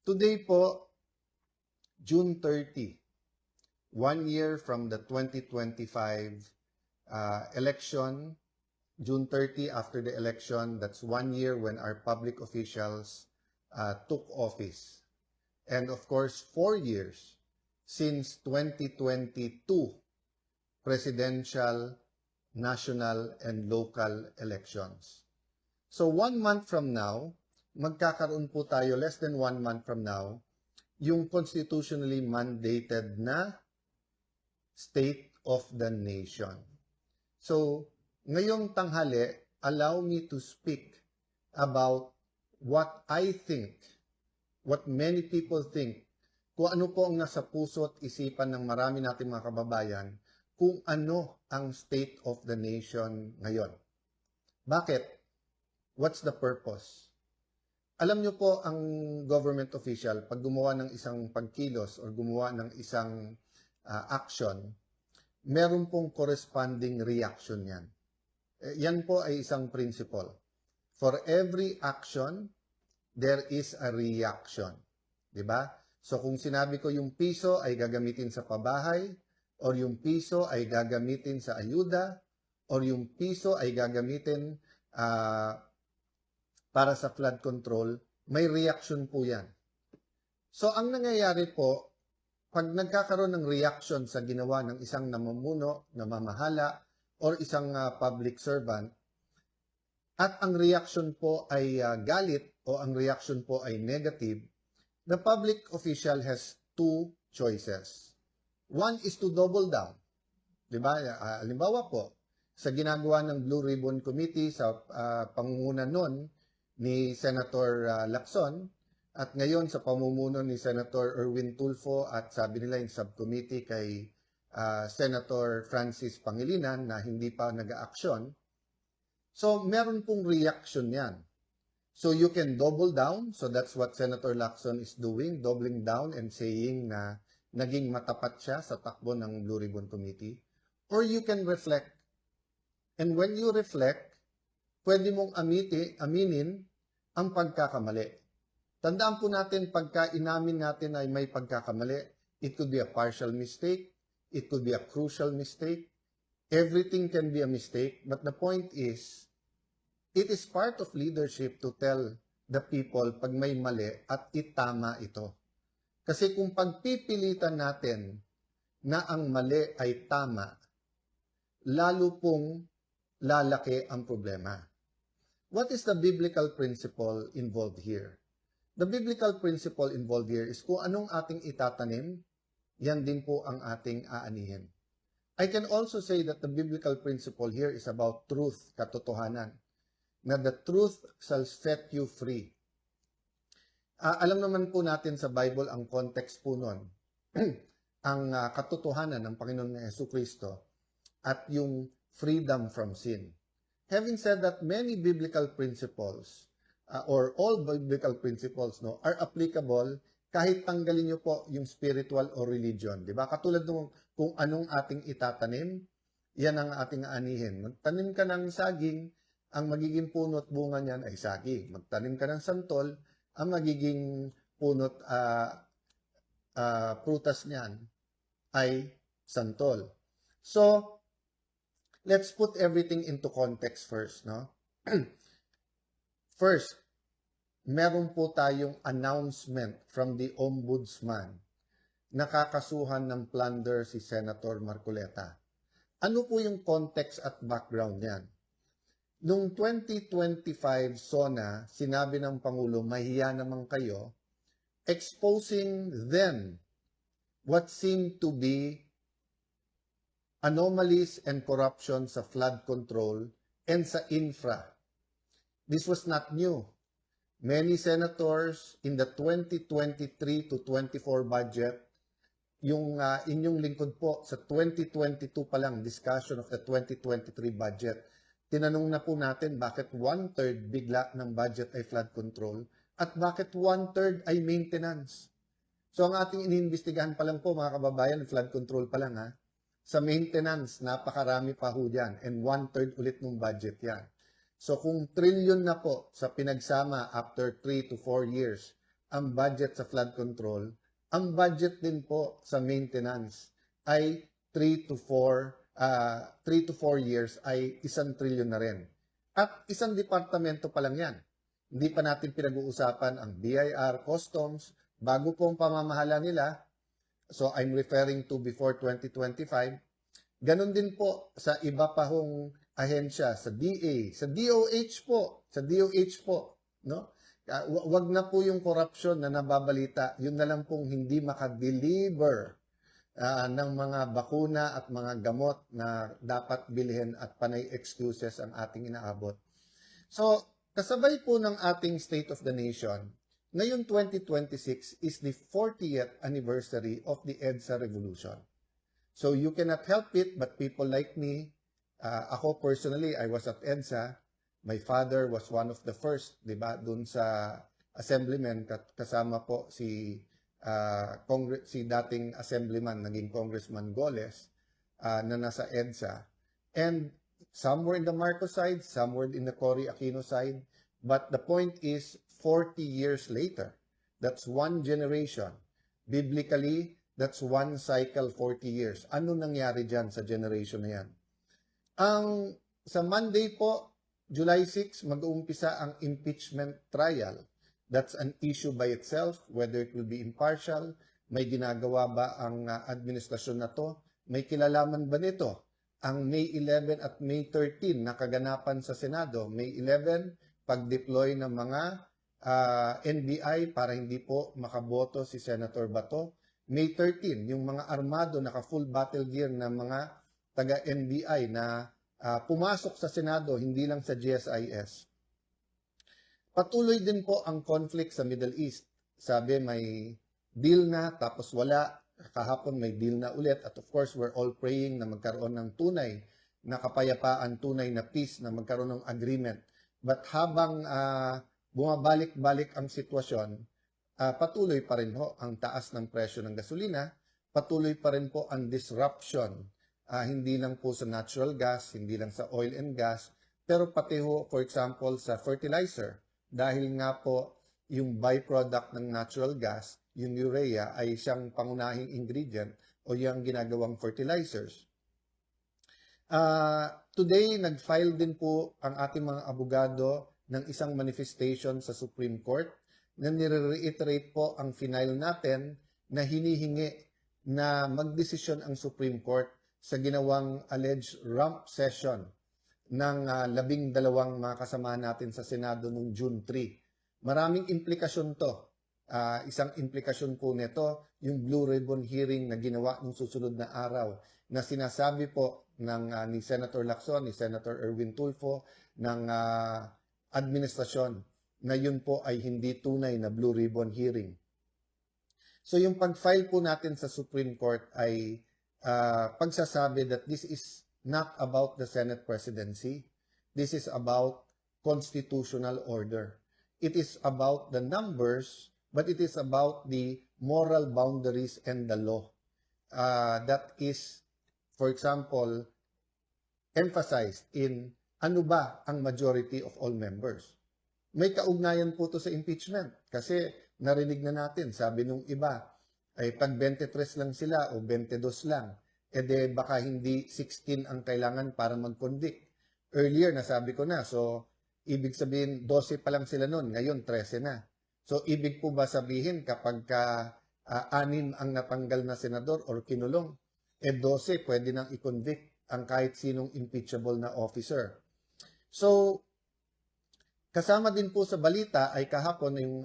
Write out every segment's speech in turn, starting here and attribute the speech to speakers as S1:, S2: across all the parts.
S1: Today po, June 30, 1 year from the 2025 election. June 30, after the election, that's 1 year when our public officials took office. And of course, 4 years since 2022 presidential, national, and local elections. So 1 month from now, magkakaroon po tayo, less than 1 month from now, yung constitutionally mandated na State of the Nation. So, ngayong tanghali, allow me to speak about what I think, what many people think, kung ano po ang nasa puso at isipan ng marami nating mga kababayan, kung ano ang State of the Nation ngayon. Bakit? What's the purpose? Alam niyo po, ang government official, pag gumawa ng isang pagkilos or gumawa ng isang action, meron pong corresponding reaction yan. Yan po ay isang principle. For every action, there is a reaction. Diba? So kung sinabi ko yung piso ay gagamitin sa pabahay, or yung piso ay gagamitin sa ayuda, or yung piso ay gagamitin para sa flood control, may reaction po yan. So ang nangyayari po, pag nagkakaroon ng reaction sa ginawa ng isang namumuno, namamahala, or isang public servant, at ang reaction po ay galit o ang reaction po ay negative, the public official has two choices. One is to double down. Diba? Halimbawa po, sa ginagawa ng Blue Ribbon Committee sa pangunguna nun ni Senator Lacson, at ngayon sa pamumuno ni Senator Erwin Tulfo at sabi nila yung subcommittee kay Senator Francis Pangilinan na hindi pa nag-aaksyon. So, meron pong reaction yan. So, you can double down. So, that's what Senator Lacson is doing, doubling down and saying na naging matapat siya sa takbo ng Blue Ribbon Committee. Or you can reflect. And when you reflect, pwede mong aminin ang pagkakamali. Tandaan po natin, pagka inamin natin ay may pagkakamali, it could be a partial mistake, it could be a crucial mistake, everything can be a mistake, but the point is, it is part of leadership to tell the people pag may mali at itama ito. Kasi kung pagpipilitan natin na ang mali ay tama, lalo pong lalaki ang problema. What is the biblical principle involved here? The biblical principle involved here is kung anong ating itatanim, yan din po ang ating aanihin. I can also say that the biblical principle here is about truth, katotohanan, na the truth shall set you free. Alam naman po natin sa Bible ang context po nun, ang katotohanan ng Panginoon Jesucristo at yung freedom from sin. Having said that, many biblical principles or all biblical principles are applicable kahit tanggalin nyo po yung spiritual or religion. Diba? Katulad nung kung anong ating itatanim, yan ang ating aanihin. Magtanim ka ng saging, ang magiging puno at bunga niyan ay saging. Magtanim ka ng santol, ang magiging puno at prutas niyan ay santol. So, let's put everything into context first, no? First, meron po tayong announcement from the Ombudsman. Nakakasuhan ng plunder si Senator Marcoleta. Ano po yung context at background niyan? Noong 2025 SONA, sinabi ng Pangulo, mahiya naman kayo, exposing then what seemed to be anomalies and corruption sa flood control and sa infra. This was not new. Many senators in the 2023 to 24 budget, yung inyong lingkod po sa 2022 pa lang, discussion of the 2023 budget, tinanong na po natin bakit 1/3 bigla ng budget ay flood control at bakit 1/3 ay maintenance. So ang ating iniimbestigahan pa lang po mga kababayan, flood control pa lang ha. Sa maintenance, napakarami pa ho dyan and 1/3 ulit ng budget yan. So kung trillion na po sa pinagsama after 3 to 4 years ang budget sa flood control, ang budget din po sa maintenance ay 3 to 4 years ay 1 trilyon na rin. At isang departamento pa lang yan. Hindi pa natin pinag-uusapan ang BIR, customs, bago pong pamamahala nila. So I'm referring to before 2025. Ganon din po sa iba pa hong ahensya, sa DA, sa DOH po, no? Wag na po yung corruption na nababalita, yun na lang pong hindi makadeliver ng mga bakuna at mga gamot na dapat bilhin at panay excuses ang ating inaabot. So, kasabay po ng ating State of the Nation, ngayon 2026 is the 40th anniversary of the EDSA Revolution. So, you cannot help it, but people like me, ako personally, I was at EDSA. My father was one of the first, di ba, dun sa assemblyman, kasama po si dating assemblyman, naging Congressman Goles, na nasa EDSA. And some were in the Marcos side, some were in the Cory Aquino side. But the point is, 40 years later, that's one generation. Biblically, that's one cycle, 40 years. Ano nangyari dyan sa generation na yan? Sa Monday po, July 6, mag-uumpisa ang impeachment trial. That's an issue by itself, whether it will be impartial, may ginagawa ba ang administrasyon na to, may kilalaman ba nito? Ang May 11 at May 13 na kaganapan sa Senado, May 11, pag-deploy ng mga NBI para hindi po makaboto si Senator Bato. May 13, yung mga armado, naka-full battle gear na mga taga-NBI na pumasok sa Senado, hindi lang sa GSIS. Patuloy din po ang conflict sa Middle East. Sabi may deal na, tapos wala. Kahapon may deal na ulit. At of course, we're all praying na magkaroon ng tunay na kapayapaan, tunay na peace, na magkaroon ng agreement. But habang bumabalik-balik ang sitwasyon, patuloy pa rin ho ang taas ng presyo ng gasolina, patuloy pa rin po ang disruption, hindi lang po sa natural gas, hindi lang sa oil and gas, pero pati ho, for example, sa fertilizer. Dahil nga po yung byproduct ng natural gas, yung urea, ay siyang pangunahing ingredient o yung ginagawang fertilizers. Today, nag-file din po ang ating mga abogado ng isang manifestation sa Supreme Court na nire-reiterate po ang final natin na hinihingi na magdesisyon ang Supreme Court sa ginawang alleged rump session ng 12 mga kasamahan natin sa Senado noong June 3. Maraming implikasyon to. Isang implikasyon po nito, yung Blue Ribbon hearing na ginawa ng susunod na araw na sinasabi po ni Senator Lacson, ni Senator Erwin Tulfo, ng administrasyon na yun po ay hindi tunay na Blue Ribbon hearing. So yung pag-file po natin sa Supreme Court ay pagsasabi that this is not about the Senate presidency. This is about constitutional order. It is about the numbers, but it is about the moral boundaries and the law. That is, for example, emphasized in ano ba ang majority of all members. May kaugnayan po to sa impeachment kasi narinig na natin, sabi nung iba, ay pag 23 lang sila o 22 lang, baka hindi 16 ang kailangan para mag-convict. Earlier, nasabi ko na, so ibig sabihin 12 pa lang sila noon, ngayon 13 na. So ibig po ba sabihin kapag 6 ang natanggal na senador or kinulong, 12 pwede nang i-convict ang kahit sinong impeachable na officer. So, kasama din po sa balita ay kahapon yung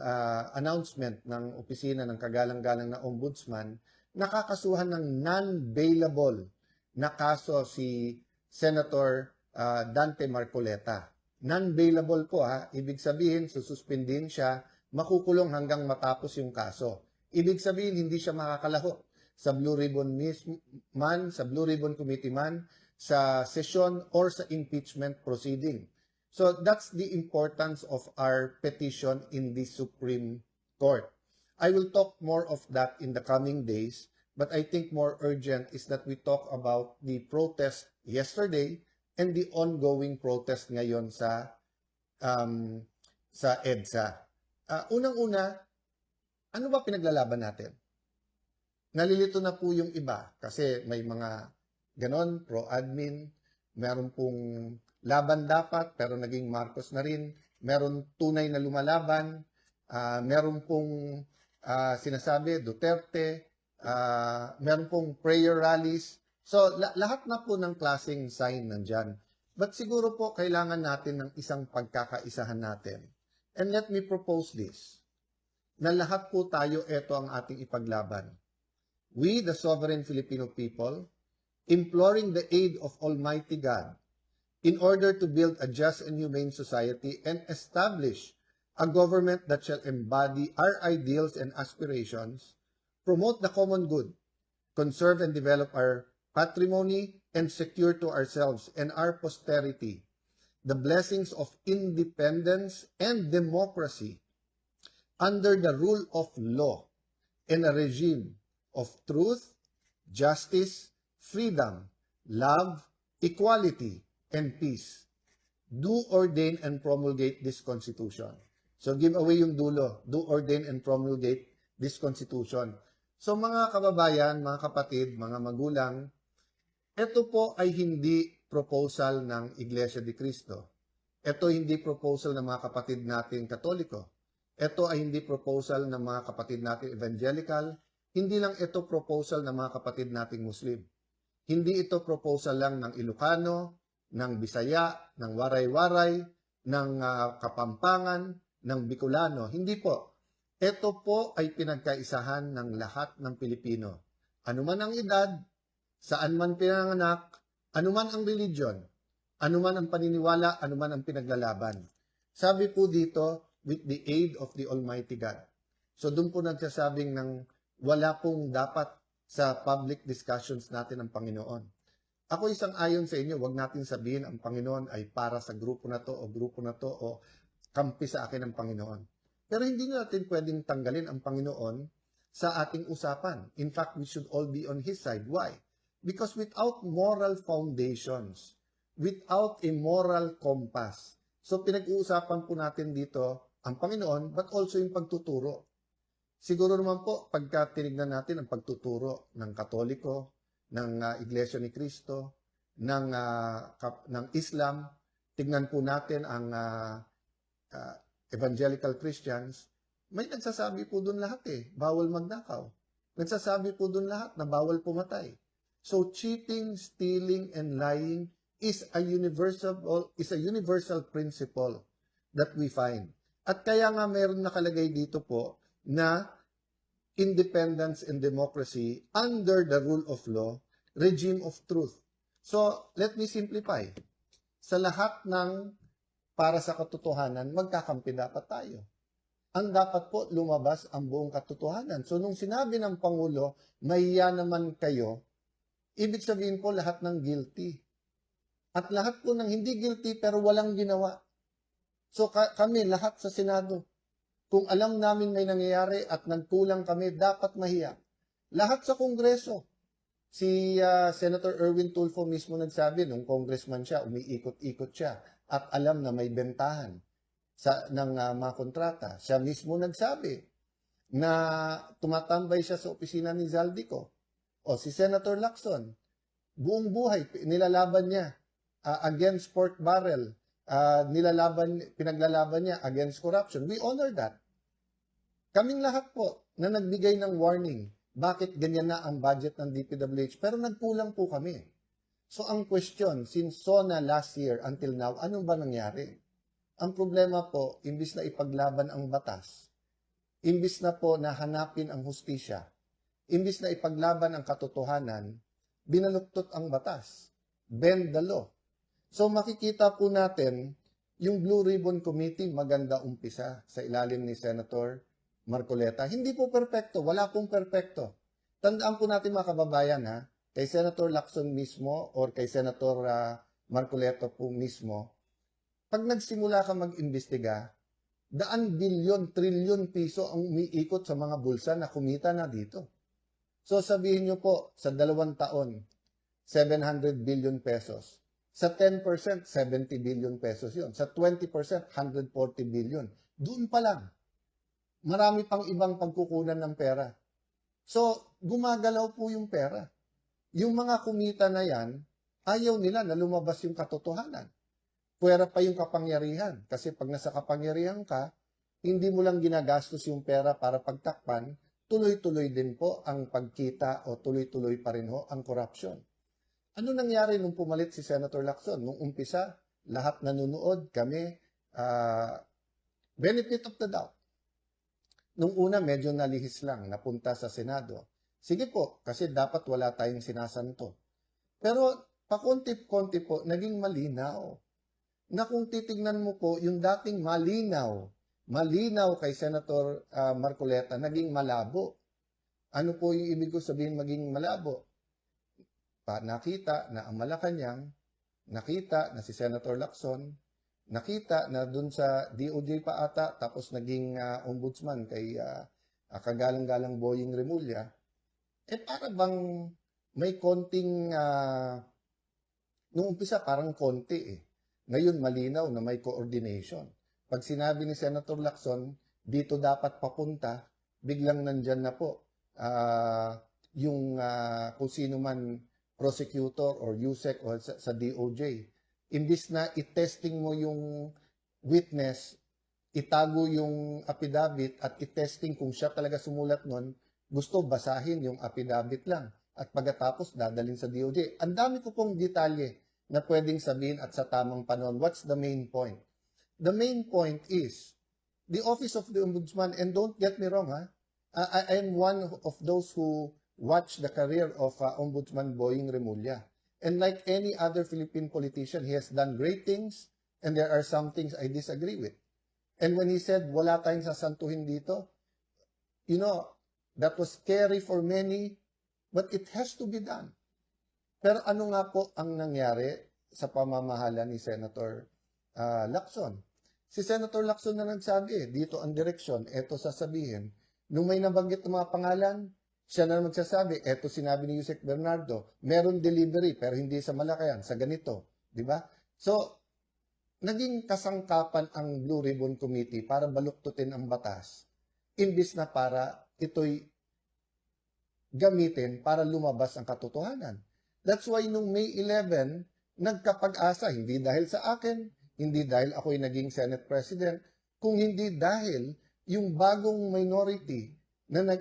S1: announcement ng opisina ng kagalang-galang na ombudsman, nakakasuhan ng non-bailable na kaso si Senator Dante Marcoleta. Non-bailable po ibig sabihin sususpindin siya, makukulong hanggang matapos yung kaso. Ibig sabihin hindi siya makakalaho sa Blue Ribbon man, sa Blue Ribbon Committee man, sa session or sa impeachment proceeding. So that's the importance of our petition in the Supreme Court. I will talk more of that in the coming days, but I think more urgent is that we talk about the protest yesterday and the ongoing protest ngayon sa EDSA. Unang-una, Ano ba pinaglalaban natin? Nalilito na po yung iba kasi may mga ganon, pro-admin, meron pong laban dapat pero naging Marcos na rin, meron tunay na lumalaban, meron pong sinasabi Duterte, meron pong prayer rallies. So lahat na po ng klaseng sign nandyan. But siguro po kailangan natin ng isang pagkakaisahan natin. And let me propose this, na lahat po tayo, ito ang ating ipaglaban. We, the sovereign Filipino people, imploring the aid of Almighty God in order to build a just and humane society and establish a government that shall embody our ideals and aspirations, promote the common good, conserve and develop our patrimony, and secure to ourselves and our posterity the blessings of independence and democracy under the rule of law and a regime of truth, justice, freedom, love, equality, and peace. Do ordain and promulgate this Constitution. So give away yung dulo. Do ordain and promulgate this Constitution. So mga kababayan, mga kapatid, mga magulang, ito po ay hindi proposal ng Iglesia de Cristo. Ito hindi proposal ng mga kapatid natin Katoliko. Ito ay hindi proposal ng mga kapatid natin Evangelical. Hindi lang ito proposal ng mga kapatid nating Muslim. Hindi ito proposal lang ng Ilocano, ng Bisaya, ng Waray-Waray, ng Kapampangan, ng Bicolano. Hindi po. Ito po ay pinagkaisahan ng lahat ng Pilipino. Ano man ang edad, saan man pinanganak, ano man ang religion, ano man ang paniniwala, ano man ang pinaglalaban. Sabi po dito, with the aid of the Almighty God. So doon po nagsasabing ng wala pong dapat sa public discussions natin ang Panginoon. Ako isang ayon sa inyo, wag natin sabihin ang Panginoon ay para sa grupo na to o kampi sa akin ang Panginoon. Pero hindi natin pwedeng tanggalin ang Panginoon sa ating usapan. In fact, we should all be on His side. Why? Because without moral foundations, without a moral compass, so pinag-uusapan po natin dito ang Panginoon, but also yung pagtuturo. Siguro naman po, pagka tinignan natin ang pagtuturo ng Katoliko, ng Iglesia ni Cristo, ng Islam, tignan po natin ang Evangelical Christians, may nagsasabi po doon lahat bawal magnakaw. Nagsasabi po doon lahat na bawal pumatay. So cheating, stealing, and lying is a universal principle that we find. At kaya nga mayroon nakalagay dito po na independence and democracy under the rule of law, regime of truth. So, let me simplify. Sa lahat ng para sa katotohanan, magkakampi dapat tayo. Ang dapat po lumabas ang buong katotohanan. So, nung sinabi ng Pangulo, mahiya naman kayo, ibig sabihin po lahat ng guilty. At lahat po ng hindi guilty pero walang ginawa. So kami, lahat sa Senado, kung alam namin may nangyayari at nagkulang kami, dapat mahiya. Lahat sa Kongreso. Si Senator Erwin Tulfo mismo nagsabi, nung congressman siya, umiikot-ikot siya at alam na may bentahan ng mga kontrata. Siya mismo nagsabi na tumatambay siya sa opisina ni Zaldico. O si Senator Lacson, buong buhay, nilalaban niya against pork barrel. Pinaglalaban niya against corruption. We honor that. Kaming lahat po na nagbigay ng warning, bakit ganyan na ang budget ng DPWH, pero nagkulang po kami. So ang question, since SONA last year until now, anong ba nangyari? Ang problema po, imbis na ipaglaban ang batas, imbis na po na hanapin ang hustisya, imbis na ipaglaban ang katotohanan, binaluktot ang batas. Bend the law. So makikita po natin, yung Blue Ribbon Committee, maganda umpisa sa ilalim ni Senator Marcoleta. Hindi po perpekto, wala pong perpekto. Tandaan po natin mga kababayan kay Senator Lacson mismo or kay Senator Marcoleta po mismo, pag nagsimula ka mag-imbestiga, daan bilyon, trilyon piso ang umiikot sa mga bulsa na kumita na dito. So sabihin nyo po, sa 2 taon, 700 billion pesos. Sa 10%, 70 billion pesos yun. Sa 20%, 140 billion. Doon pa lang. marami pang ibang pagkukunan ng pera. So, gumagalaw po yung pera. Yung mga kumita na yan, ayaw nila na lumabas yung katotohanan. Pwera pa yung kapangyarihan. Kasi pag nasa kapangyarihan ka, hindi mo lang ginagastos yung pera para pagtakpan, tuloy-tuloy din po ang pagkita o tuloy-tuloy pa rin ho ang corruption. Ano nangyari nung pumalit si Senator Lacson? Nung umpisa, lahat nanonood, kami, benefit of the doubt. Nung una, medyo nalihis lang, napunta sa Senado. Sige po, kasi dapat wala tayong sinasanto. Pero pakonti-konti po, naging malinaw. Na kung titignan mo po, yung dating malinaw kay Senator Marcoleta, naging malabo. Ano po yung ibig ko sabihin maging malabo? Nakita na ang Malacanang, nakita na si Senator Lacson, nakita na dun sa DOJ pa ata, tapos naging ombudsman kay kagalang-galang Boying Remulla, para bang may konting, nung umpisa parang konti eh. Ngayon malinaw na may coordination. Pag sinabi ni Senator Lacson, dito dapat papunta, biglang nandyan na po yung kung sino man prosecutor or USEC o sa DOJ. Imbis na i-testing mo yung witness, itago yung affidavit at i-testing kung siya talaga sumulat nun, gusto basahin yung affidavit lang. At pagkatapos dadalhin sa DOJ. Ang dami ko pong detalye na pwedeng sabihin at sa tamang panahon. What's the main point? The main point is, the Office of the Ombudsman, and don't get me wrong, I am one of those who watch the career of Ombudsman Boying Remulla. And like any other Philippine politician, he has done great things, and there are some things I disagree with. And when he said, wala tayong sasantuhin dito, you know, that was scary for many, but it has to be done. Pero ano nga po ang nangyari sa pamamahala ni Senator Lacson? Si Senator Lacson na nagsabi, dito ang direksyon, eto sasabihin. Nung may nabanggit ng mga pangalan, siya na magsasabi, eto sinabi ni Yusek Bernardo, meron delivery pero hindi sa Malacanang, sa ganito. Di ba? So, naging kasangkapan ang Blue Ribbon Committee para baluktutin ang batas, imbis na para ito'y gamitin para lumabas ang katotohanan. That's why nung May 11, nagkapag-asa, hindi dahil sa akin, hindi dahil ako'y naging Senate President, kung hindi dahil yung bagong minority,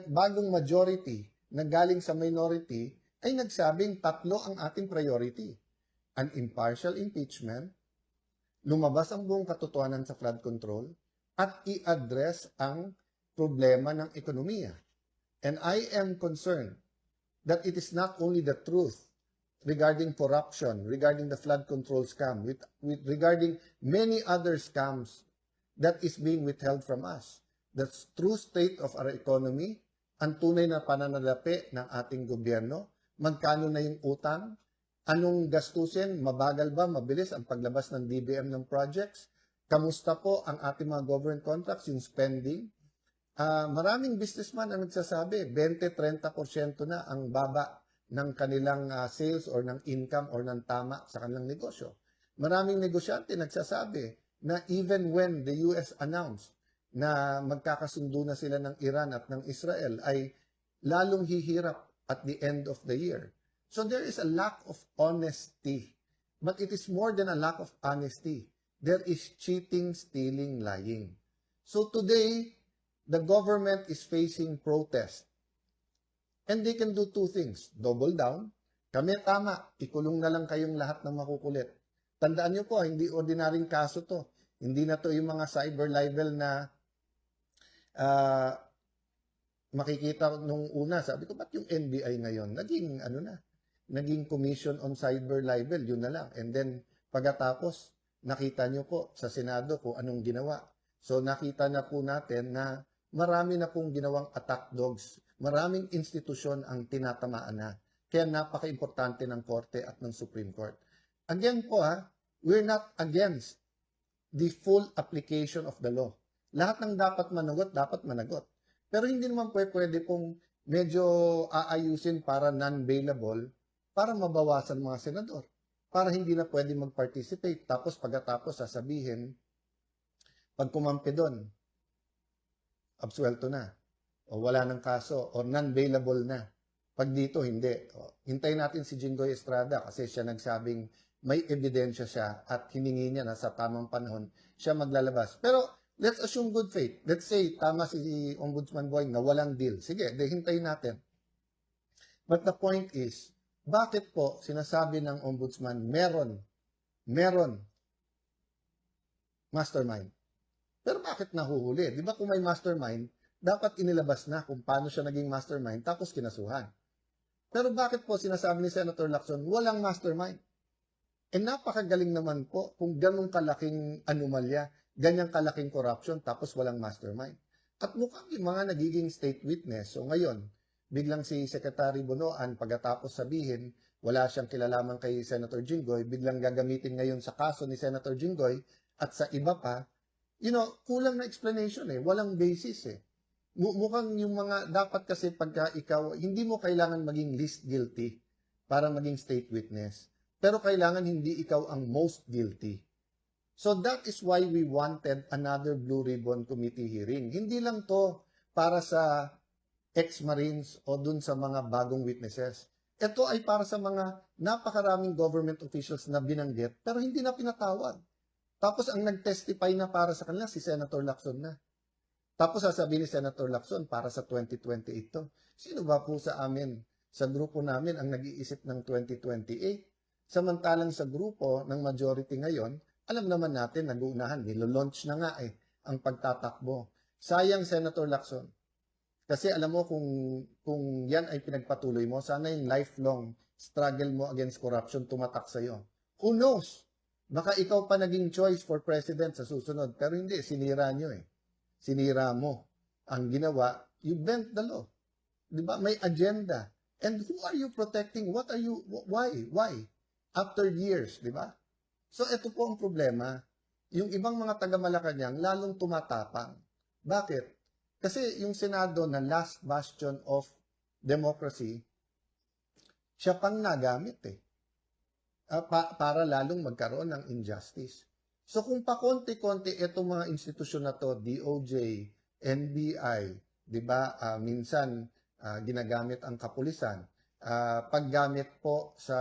S1: bagong majority na galing sa minority, ay nagsabing tatlo ang ating priority. An impartial impeachment, lumabas ang buong katotohanan sa flood control, at i-address ang problema ng ekonomiya. And I am concerned that it is not only the truth regarding corruption, regarding the flood control scam, regarding many other scams that is being withheld from us. The true state of our economy, ang tunay na pananalapi ng ating gobyerno, magkano na yung utang, anong gastusin, mabagal ba, mabilis ang paglabas ng DBM ng projects, kamusta po ang ating mga government contracts, yung spending. Maraming businessman ang nagsasabi, 20-30% na ang baba ng kanilang sales or ng income or ng tama sa kanilang negosyo. Maraming negosyante nagsasabi na even when the US announced na magkakasundo na sila ng Iran at ng Israel, ay lalong hihirap at the end of the year. So there is a lack of honesty. But it is more than a lack of honesty. There is cheating, stealing, lying. So today, the government is facing protest. And they can do two things. Double down. Kami tama, ikulong na lang kayong lahat ng makukulit. Tandaan nyo po, hindi ordinaryong kaso to. Hindi na to yung mga cyber libel na makikita nung una. Sabi ko, ba't yung NBI ngayon? Naging Commission on Cyber Libel, yun na lang. And then, pagkatapos, nakita nyo po sa Senado kung anong ginawa. So, nakita na po natin na marami na pong ginawang attack dogs. Maraming institusyon ang tinatamaan na. Kaya napaka-importante ng Korte at ng Supreme Court. Again po we're not against the full application of the law. Lahat ng dapat managot. Pero hindi naman pwede pong medyo aayusin para non-bailable para mabawasan mga senador. Para hindi na pwede mag-participate. Tapos pagkatapos sasabihin, pag kumampi doon, absuelto na. O wala ng kaso, o non-bailable na. Pag dito, hindi. O, hintayin natin si Jinggoy Estrada kasi siya nagsabing may ebidensya siya at hiningi niya na sa tamang panahon siya maglalabas. Pero let's assume good faith. Let's say tama si Ombudsman Boying na walang deal. Sige, hintayin natin. But the point is, bakit po sinasabi ng Ombudsman meron mastermind? Pero bakit nahuhuli? Di ba kung may mastermind, dapat inilabas na kung paano siya naging mastermind tapos kinasuhan. Pero bakit po sinasabi ni Senator Lacson, walang mastermind? Napakagaling naman po kung ganong kalaking anomalya, ganyang kalaking corruption, tapos walang mastermind. At mukhang yung mga nagiging state witness, so ngayon, biglang si Secretary Bonoan, pagkatapos sabihin, wala siyang kilalaman kay Senator Jinggoy, biglang gagamitin ngayon sa kaso ni Senator Jinggoy, at sa iba pa, kulang na explanation walang basis Mukhang yung mga, dapat kasi pagka ikaw, hindi mo kailangan maging least guilty para maging state witness. Pero kailangan hindi ikaw ang most guilty. So that is why we wanted another Blue Ribbon Committee hearing. Hindi lang to para sa ex-Marines o dun sa mga bagong witnesses. Ito ay para sa mga napakaraming government officials na binanggit pero hindi na pinatawag. Tapos ang nag-testify na para sa kanila si Senator Lacson na. Tapos sasabihin ni Senator Lacson para sa 2028 to. Sino ba po sa amin, sa grupo namin ang nag-iisip ng 2028? Samantalang sa grupo ng majority ngayon, alam naman natin, nag-uunahan, nilo-launch na nga ang pagtatakbo. Sayang, Senator Lacson. Kasi alam mo, kung yan ay pinagpatuloy mo, sana yung lifelong struggle mo against corruption tumatak sa'yo. Who knows? Baka ikaw pa naging choice for president sa susunod. Pero hindi, sinira nyo Sinira mo. Ang ginawa, you bent the law. Diba? May agenda. And who are you protecting? What are you, why? After years, di ba? So, ito po ang problema. Yung ibang mga taga-Malacanang lalong tumatapang. Bakit? Kasi yung Senado na last bastion of democracy, siya pang nagamit para lalong magkaroon ng injustice. So, kung pakonti-konti itong mga institusyon na to, DOJ, NBI, di ba, minsan ginagamit ang kapulisan, paggamit po sa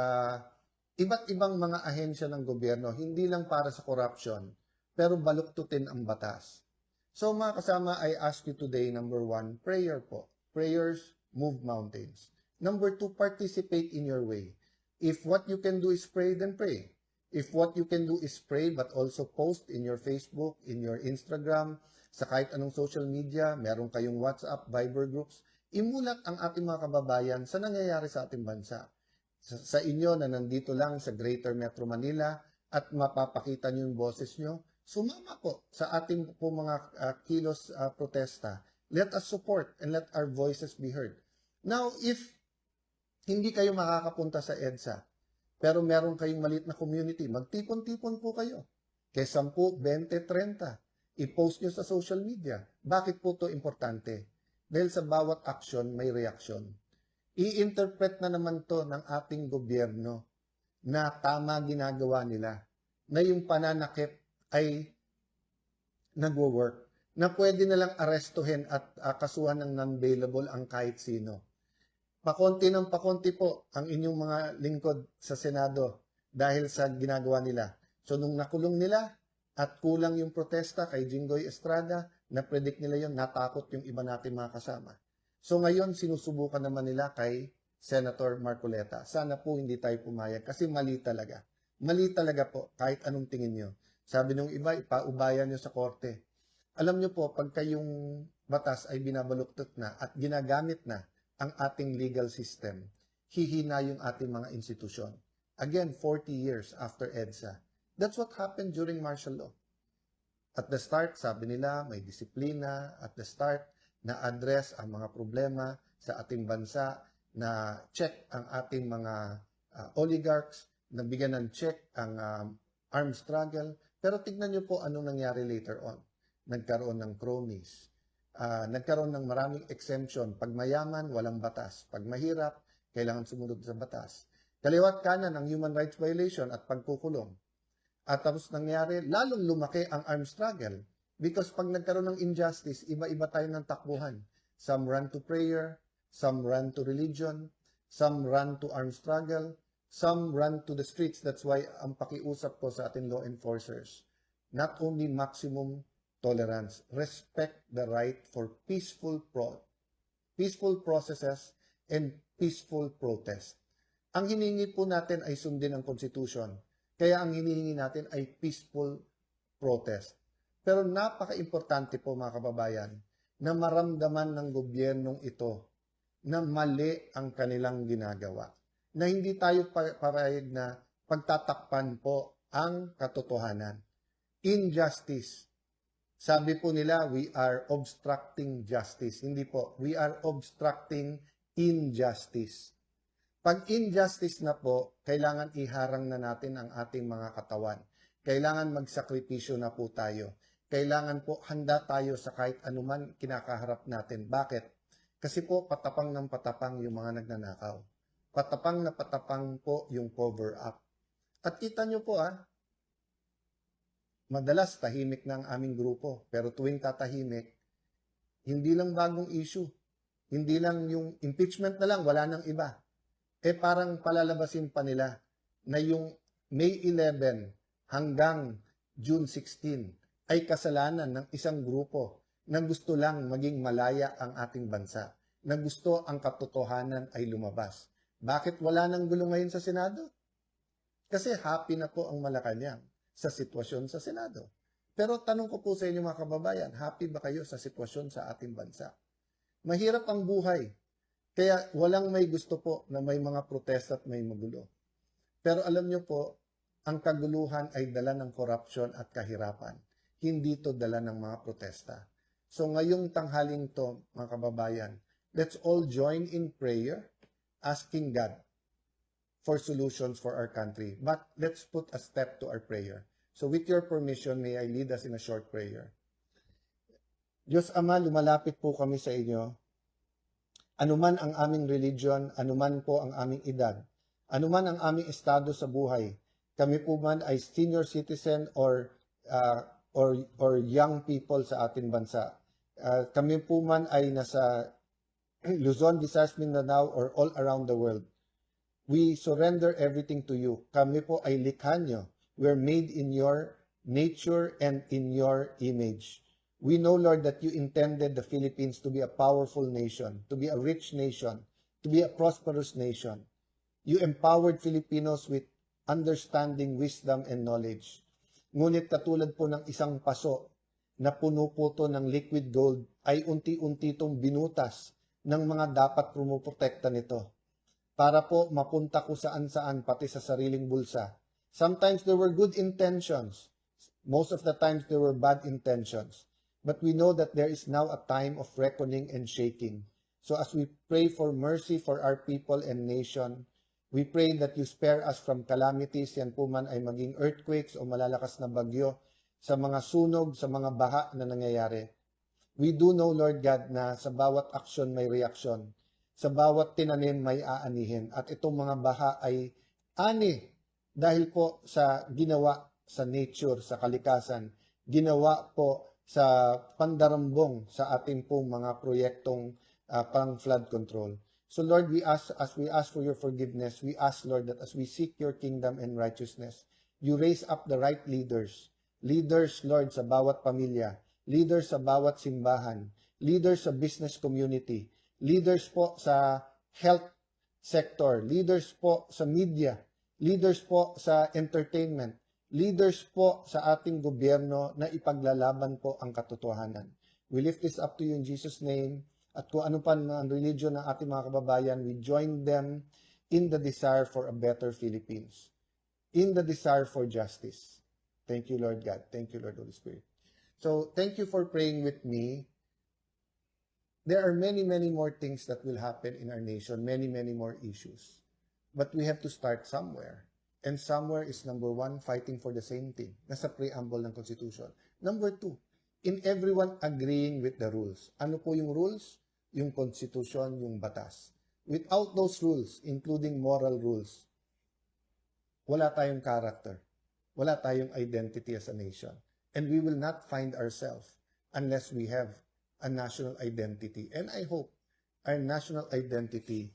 S1: iba't ibang mga ahensya ng gobyerno, hindi lang para sa corruption, pero baluktutin ang batas. So mga kasama, I ask you today, number 1, prayer po. Prayers move mountains. Number 2, participate in your way. If what you can do is pray, then pray. If what you can do is pray, but also post in your Facebook, in your Instagram, sa kahit anong social media, meron kayong WhatsApp, Viber groups, imulat ang ating mga kababayan sa nangyayari sa ating bansa. Sa inyo na nandito lang sa Greater Metro Manila at mapapakita niyo yung boses niyo, sumama po sa ating po mga kilos protesta. Let us support and let our voices be heard. Now, if hindi kayo makakapunta sa EDSA, pero meron kayong maliit na community, magtipon-tipon po kayo. Kaya 10, 20, 30. I-post nyo sa social media. Bakit po to importante? Dahil sa bawat action, may reaction. I-interpret na naman to ng ating gobyerno na tama ginagawa nila, na yung pananakit ay nagwo-work, na pwede nalang arestuhin at kasuhan ng non-bailable ang kahit sino. Pakonti ng pakonti po ang inyong mga lingkod sa Senado dahil sa ginagawa nila. So nung nakulong nila at kulang yung protesta kay Jinggoy Estrada, na-predict nila yon, natakot yung iba natin mga kasama. So ngayon, sinusubukan naman nila kay Senator Marcoleta. Sana po hindi tayo pumayag kasi mali talaga. Mali talaga po, kahit anong tingin nyo. Sabi nung iba, ipaubayan nyo sa korte. Alam nyo po, pagka yung batas ay binabaluktot na at ginagamit na ang ating legal system, hihina yung ating mga institusyon. Again, 40 years after EDSA. That's what happened during martial law. At the start, sabi nila, may disiplina. At the start, na-address ang mga problema sa ating bansa, na check ang ating mga oligarchs, nabigyan ng check ang armed struggle. Pero tignan nyo po anong nangyari later on. Nagkaroon ng cronies. Nagkaroon ng maraming exemption. Pag mayaman, walang batas. Pag mahirap, kailangan sumunod sa batas. Kaliwat kanan ang human rights violation at pagkukulong. At tapos nangyari, lalong lumaki ang armed struggle. Because pag nagkaroon ng injustice, iba-iba tayo ng takbuhan. Some run to prayer, some run to religion, some run to armed struggle, some run to the streets. That's why ang pakiusap ko sa ating law enforcers, not only maximum tolerance, respect the right for peaceful processes and peaceful protest. Ang hinihingi po natin ay sundin ang Constitution. Kaya ang hinihingi natin ay peaceful protest. Pero napaka-importante po mga kababayan na maramdaman ng gobyernong ito na mali ang kanilang ginagawa. Na hindi tayo parayag na pagtatakpan po ang katotohanan. Injustice. Sabi po nila, we are obstructing justice. Hindi po, we are obstructing injustice. Pag injustice na po, kailangan iharang na natin ang ating mga katawan. Kailangan magsakripisyo na po tayo. Kailangan po handa tayo sa kahit anuman kinakaharap natin. Bakit? Kasi po patapang ng patapang yung mga nagnanakaw. Patapang na patapang po yung cover up. At kita nyo po madalas tahimik na ang aming grupo. Pero tuwing tatahimik, hindi lang bagong issue. Hindi lang yung impeachment na lang, wala nang iba. Parang palalabasin pa nila na yung May 11 hanggang June 16 ay kasalanan ng isang grupo na gusto lang maging malaya ang ating bansa, na gusto ang katotohanan ay lumabas. Bakit wala nang gulo ngayon sa Senado? Kasi happy na po ang Malacanang sa sitwasyon sa Senado. Pero tanong ko po sa inyo mga kababayan, happy ba kayo sa sitwasyon sa ating bansa? Mahirap ang buhay. Kaya walang may gusto po na may mga protesta at may magulo. Pero alam nyo po, ang kaguluhan ay dala ng corruption at kahirapan. Hindi to dala ng mga protesta. So ngayong tanghaling to, mga kababayan, let's all join in prayer, asking God for solutions for our country. But let's put a step to our prayer. So with your permission, may I lead us in a short prayer. Diyos Ama, lumalapit po kami sa inyo. Anuman ang aming religion, anuman po ang aming edad, anuman ang aming estado sa buhay, kami po man ay senior citizen or young people sa ating bansa. Kami po man ay nasa Luzon, Visayas, Mindanao, or all around the world. We surrender everything to you. Kami po ay likha nyo. We're made in your nature and in your image. We know, Lord, that you intended the Philippines to be a powerful nation, to be a rich nation, to be a prosperous nation. You empowered Filipinos with understanding, wisdom, and knowledge. Ngunit katulad po ng isang paso na puno po to ng liquid gold, ay unti-unti itong binutas ng mga dapat pumuprotekta nito para po mapunta ko saan-saan pati sa sariling bulsa. Sometimes there were good intentions. Most of the times there were bad intentions. But we know that there is now a time of reckoning and shaking. So as we pray for mercy for our people and nation, we pray that you spare us from calamities, yan po man ay maging earthquakes o malalakas na bagyo, sa mga sunog, sa mga baha na nangyayari. We do know, Lord God, na sa bawat aksyon may reaksyon. Sa bawat tinanim may aanihin. At itong mga baha ay ani dahil po sa ginawa sa nature, sa kalikasan, ginawa po sa pandarambong sa ating pong mga proyektong pang flood control. So Lord, as we ask for your forgiveness, we ask, Lord, that as we seek your kingdom and righteousness, you raise up the right leaders. Leaders, Lord, sa bawat pamilya, leaders sa bawat simbahan, leaders sa business community, leaders po sa health sector, leaders po sa media, leaders po sa entertainment, leaders po sa ating gobyerno na ipaglalaban po ang katotohanan. We lift this up to you in Jesus' name. At kung ano pa ang religion ng ating mga kababayan, we join them in the desire for a better Philippines, in the desire for justice. Thank you, Lord God. Thank you, Lord Holy Spirit. So, thank you for praying with me. There are many, many more things that will happen in our nation, many, many more issues. But we have to start somewhere. And somewhere is number one, fighting for the same thing. Nasa preamble ng Constitution. Number two, in everyone agreeing with the rules. Ano po yung rules? Yung Constitution, yung batas. Without those rules, including moral rules, wala tayong character. Wala tayong identity as a nation. And we will not find ourselves unless we have a national identity. And I hope our national identity,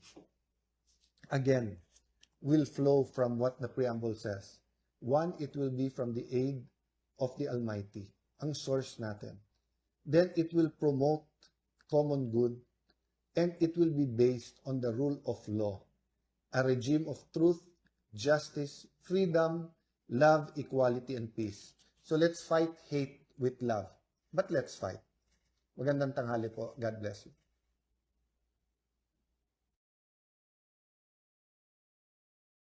S1: again, will flow from what the preamble says. One, it will be from the aid of the Almighty, ang source natin. Then it will promote common good, and it will be based on the rule of law, a regime of truth, justice, freedom, love, equality, and peace. So let's fight hate with love. But let's fight. Magandang tanghali po. God bless you.